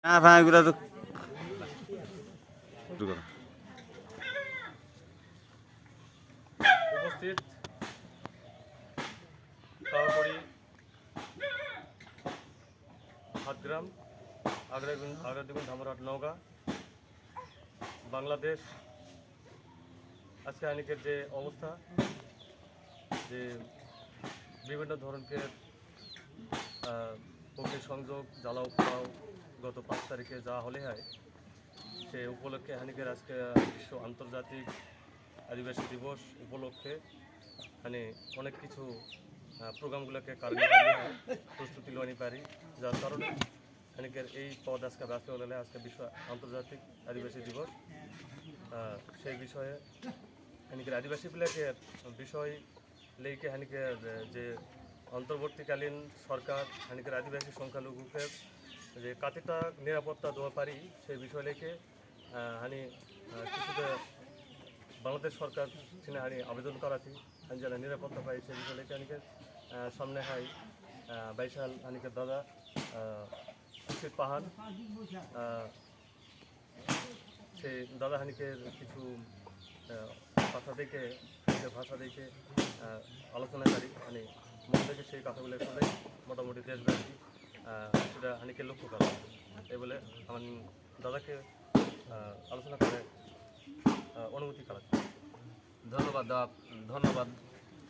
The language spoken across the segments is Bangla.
হ্যাঁ হ্যাঁ এগুলো তো শুরু করো। উপস্থিত সভাপতি হাতগ্রাম আগ্রাদিগুন ধামরাট নওগাঁ বাংলাদেশ আজকে আইনিকের যে অবস্থা যে বিভিন্ন ধরনের অগ্নিসংযোগ জ্বালাও পোড়াও গত 5 তারিখে যা হলে হয় সে উপলক্ষে হানিকের আজকে বিশ্ব আন্তর্জাতিক আদিবাসী দিবস উপলক্ষে মানে অনেক কিছু প্রোগ্রামগুলোকে কার্যকরী হয় প্রস্তুতি লওয়ানি পারি যার কারণে হানিকের এই পদ আজকে ব্যস্ত হলে আজকে বিশ্ব আন্তর্জাতিক আদিবাসী দিবস সেই বিষয়ে হানিকের আদিবাসী প্লেকের বিষয় লেগে হানিকের যে অন্তর্বর্তীকালীন সরকার হানিকের আদিবাসী সংখ্যালঘুকে যে কাতিটা নিরাপত্তা দেওয়া পারি সেই বিষয় লেগে হানি কিছুটা বাংলাদেশ সরকার সেখানে হানি আবেদন করাছি যারা নিরাপত্তা পাই সেই বিষয় লেগে হানিকে সামনে হয় বাইশাল হানিকের দাদা সুশীত পাহান সেই দাদা হানিকের কিছু কথা দেখে ভাষা দেখে আলোচনাকারী মানে মন থেকে সেই কথাগুলো শুনে মোটামুটি দেশব্যাপী সেটা হানিকে লক্ষ্য করা এই বলে আমার দাদাকে আলোচনা করে অনুমতি করা। ধন্যবাদ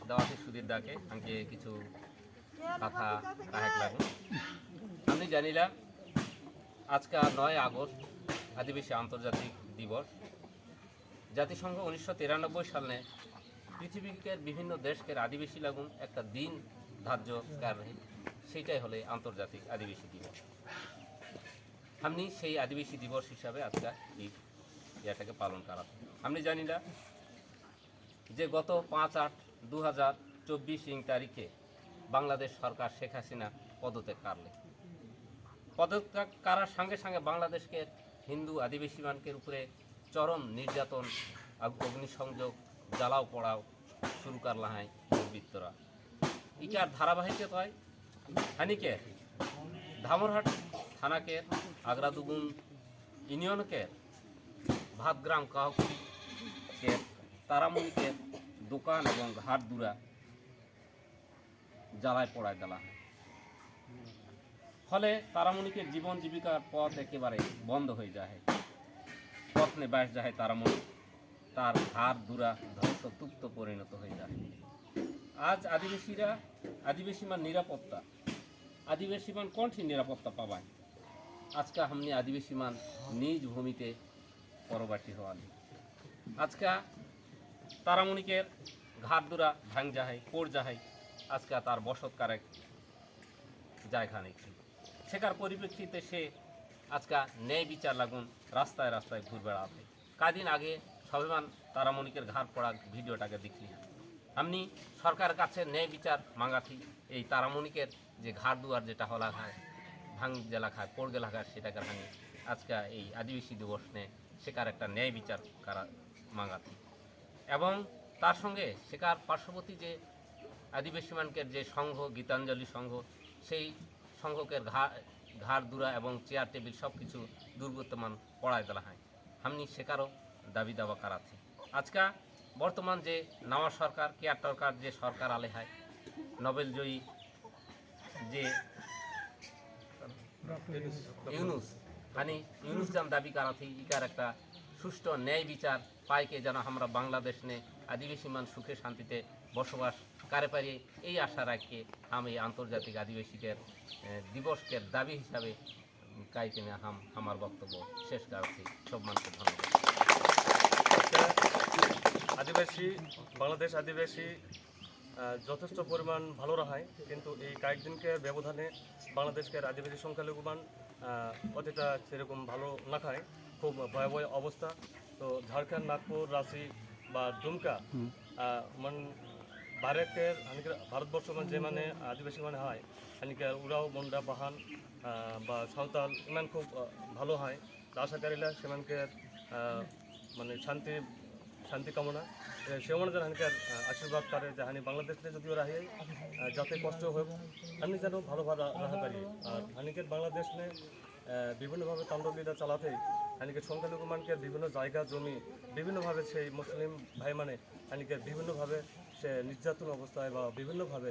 দাওয়াতি সুদীর দাকে আমাকে কিছু কথা রাহেক লাগুন। আমি জানিলাম আজকে 9 আগস্ট আদিবাসী আন্তর্জাতিক দিবস। জাতিসংঘ 1993 সালে পৃথিবীর বিভিন্ন দেশকে আদিবাসী লাগুন একটা দিন ধার্য করে, সেইটাই হলে আন্তর্জাতিক আদিবাসী দিবস। আমি সেই আদিবাসী দিবস হিসাবে আজকে এই ইয়েটাকে পালন করা। আমি জানি না যে গত 5/8/2024 তারিখে বাংলাদেশ সরকার শেখ হাসিনা পদত্যাগ করলে পদত্যাগ করার সঙ্গে সঙ্গে বাংলাদেশকে হিন্দু আদিবাসী মানকের উপরে চরম নির্যাতন অগ্নিসংযোগ জ্বালাও পড়াও শুরু করলা হয় দুর্বৃত্তরা। ইকার ধারাবাহিকতায় হানিকে ধামরহাট থানাকে আগ্রাদুগুন ইউনিয়নকে ভাতগ্রাম কাহকুড়িকে তারামণিকে দোকান এবং ঘাট দুরা জ্বালায় পড়ায় দেওয়া হয়। ফলে তারামণিকে জীবন জীবিকার পথ একেবারে বন্ধ হয়ে যায়, পথ নেবাস যায় তারামণি, তার ঘাট দুরা ধ্বংসতুপ্ত পরিণত হয়ে যায়। আজ আদিবাসী মান নিরাপত্তা আদিবাসী মান কোনটি নিরাপত্তা পাবায়? আজকে हमने আদিবাসী মান নিজ ভূমিতে পরবাসী হওয়ান। আজকে তারামণিকে ঘাট দুরা ভাঙ যাহাই পড় যাহাই আজকে তার বসতকার এক জায়গা নেই। সেকার পরিপ্রেক্ষিতে সে আজকে ন্যায় বিচার লাগুন রাস্তায় রাস্তায় ঘুরে বেড়াতে। কদিন আগে সবেমান তারামণিকের ঘাট পড়া ভিডিওটাকে দেখলি। আমি সরকারের কাছে ন্যায় বিচার মাঙ্গাথি এই তারামণিকের যে ঘাট দুয়ার যেটা হলা খায় ভাঙ জেলা খায় পড় গেলা খায় সেটাকে ভাঙি আজকে এই আদিবাসী দিবস নিয়ে সেকার একটা ন্যায় বিচার করা মাঙ্গাথি। এবং তার সঙ্গে সেকার পার্শ্ববর্তী যে আদিবাসী মানকের যে সংঘ গীতাঞ্জলি সংঘ সেই সংঘকের ঘাড় দুরা এবং চেয়ার টেবিল সব কিছু দুর্বৃত্তমান পড়ায় দেওয়া হয়। আমি সেকারও দাবি দাবা করাচ্ছি। আজকে বর্তমান যে নওয়া সরকার কেয়ারটেকার যে সরকার আলে হয় নোবেলজয়ী যে ইউনুস জান দাবি করাচ্ছি ইকার একটা সুষ্ঠু ন্যায় বিচার পাইকে যেন আমরা বাংলাদেশ নে আদিবাসী মান সুখে শান্তিতে বসবাস করে পারি এই আশা রাখে আমি আন্তর্জাতিক আদিবাসীদের দিবসের দাবি হিসাবে কাইতে আমার বক্তব্য শেষ করছি। সব মানুষকে ধন্যবাদ। বাংলাদেশ আদিবাসী যথেষ্ট পরিমাণ ভালো রাখায়, কিন্তু এই কয়েকদিনকে ব্যবধানে বাংলাদেশকে আদিবাসী সংখ্যালঘু মান অতটা সেরকম ভালো না খায়, খুব ভয়াবহ অবস্থা। তো ঝাড়খণ্ড নাগপুর রাঁচি বা দুমকা বাইরের ভারতবর্ষ যে মানে আদিবাসী মানে হয় হানিকে উরাও মন্ডা পাহান বা সাঁওতাল ইমান খুব ভালো হয়। আশাকারীরা সেমানকে মানে শান্তি কামনা সে মনে যেন হানিকে আশীর্বাদ করে যে হানি বাংলাদেশে যদিও রাহে যাতে কষ্ট হোক আমি যেন ভালো রাখা পারি। আর হানিকে বাংলাদেশ বিভিন্নভাবে তাণ্ডবলীলা চালাতেই হানিকে সংখ্যালঘু মানুষের বিভিন্ন জায়গা জমি বিভিন্নভাবে সেই মুসলিম ভাই মানে হানিকে বিভিন্নভাবে সে নির্যাতন অবস্থায় বা বিভিন্নভাবে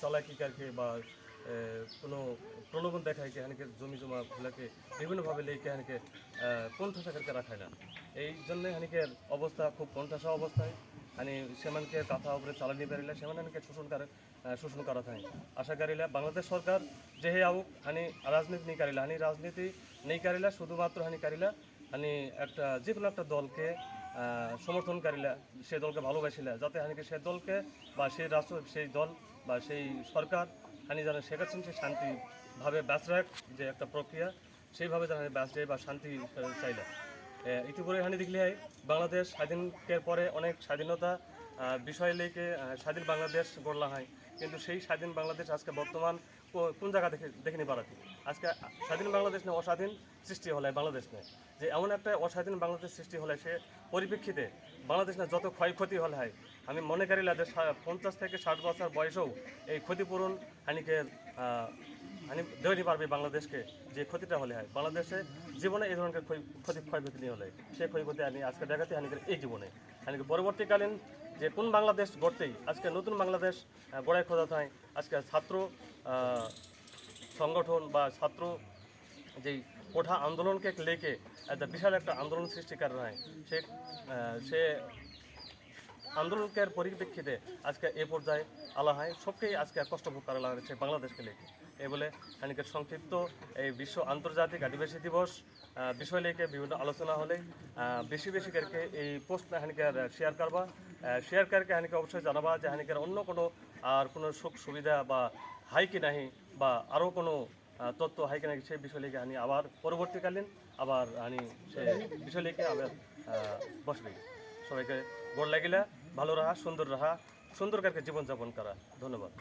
চালাকিকারকে বা কোনো প্রলোভন দেখায় কি হানিকে জমি জমা গুলাকে বিভিন্নভাবে লেকে হানিকে কোণঠাসাকে রাখায় না। এই জন্য হানিকের অবস্থা খুব কোণঠাসা অবস্থায় आणि সেমানকে কথা উপরে চালানি পারিলে সেমানকে শোষণ করা থাকে আশা করিলা বাংলাদেশ সরকার যে হে আউক হানি রাজনীতি নেই কারিলা হানি রাজনীতি নেই কারিলা শুধুমাত্র হানি কারিলা হানি একটা যে কোনো একটা দলকে সমর্থন কারিলা সেই দলকে ভালোবাসিলা যাতে হানিকে সেই দলকে বা সেই রাষ্ট্র সেই দল বা সেই সরকার হানি যেন শেখাচ্ছেন সে শান্তিভাবে ব্যাস রাখ যে একটা প্রক্রিয়া সেইভাবে যেন ব্যাস যায় বা শান্তি চাইলা ইতিপূর্বে হানি দেখলে বাংলাদেশ স্বাধীনের পরে অনেক স্বাধীনতা বিষয় লেকে স্বাধীন বাংলাদেশ গড়লা হয় কিন্তু সেই স্বাধীন বাংলাদেশ আজকে বর্তমান কোন জায়গা দেখেনি পারাতি আজকে স্বাধীন বাংলাদেশ নিয়ে অস্বাধীন সৃষ্টি হলে বাংলাদেশ নিয়ে যে এমন একটা অস্বাধীন বাংলাদেশ সৃষ্টি হলে সে পরিপ্রেক্ষিতে বাংলাদেশ না যত ক্ষয়ক্ষতি হলে হয় আমি মনে করি যে 50 থেকে 60 বছর বয়সেও এই ক্ষতিপূরণ হানিকে হানি দেওয়ানি পারবে বাংলাদেশকে যে ক্ষতিটা হলে হয় বাংলাদেশে জীবনে এই ধরনের ক্ষয়ক্ষতি নিয়ে হলে সেই ক্ষয়ক্ষতি আনি আজকে দেখাতে হানিকের এই জীবনে হানিকে পরবর্তীকালীন যে কোন বাংলাদেশ গড়তেই আজকে নতুন বাংলাদেশ গড়ায় খোঁজা হয় আজকে ছাত্র সংগঠন বা ছাত্র যেই কোঠা আন্দোলনকে লেকে একটা বিশাল একটা আন্দোলন সৃষ্টিকার হয় সে আন্দোলনকের পরিপ্রেক্ষিতে আজকে এ পর্যায়ে আলা হয় সবকেই আজকে কষ্ট ভোগ করা লাগছে বাংলাদেশকে লেগে এই বলে হানিকের সংক্ষিপ্ত এই বিশ্ব আন্তর্জাতিক আদিবাসী দিবস বিষয় লেগে বিভিন্ন আলোচনা হলে বেশি বেশি করকে এই পোস্ট হানিকের শেয়ার করকে হানিকে অবশ্যই জানাবা যে হানিকের অন্য কোনো আর কোনো সুখ সুবিধা বা হাই কি নাহি বা আরও কোনো তথ্য হাই কি নাকি সেই বিষয় লেগে হানি আবার পরবর্তীকালীন আবার হানি সে বিষয় লেগে আবার বসবে সবাইকে গোড় লাগিলা ভালো রাহা সুন্দর করকে জীবনযাপন করা ধন্যবাদ।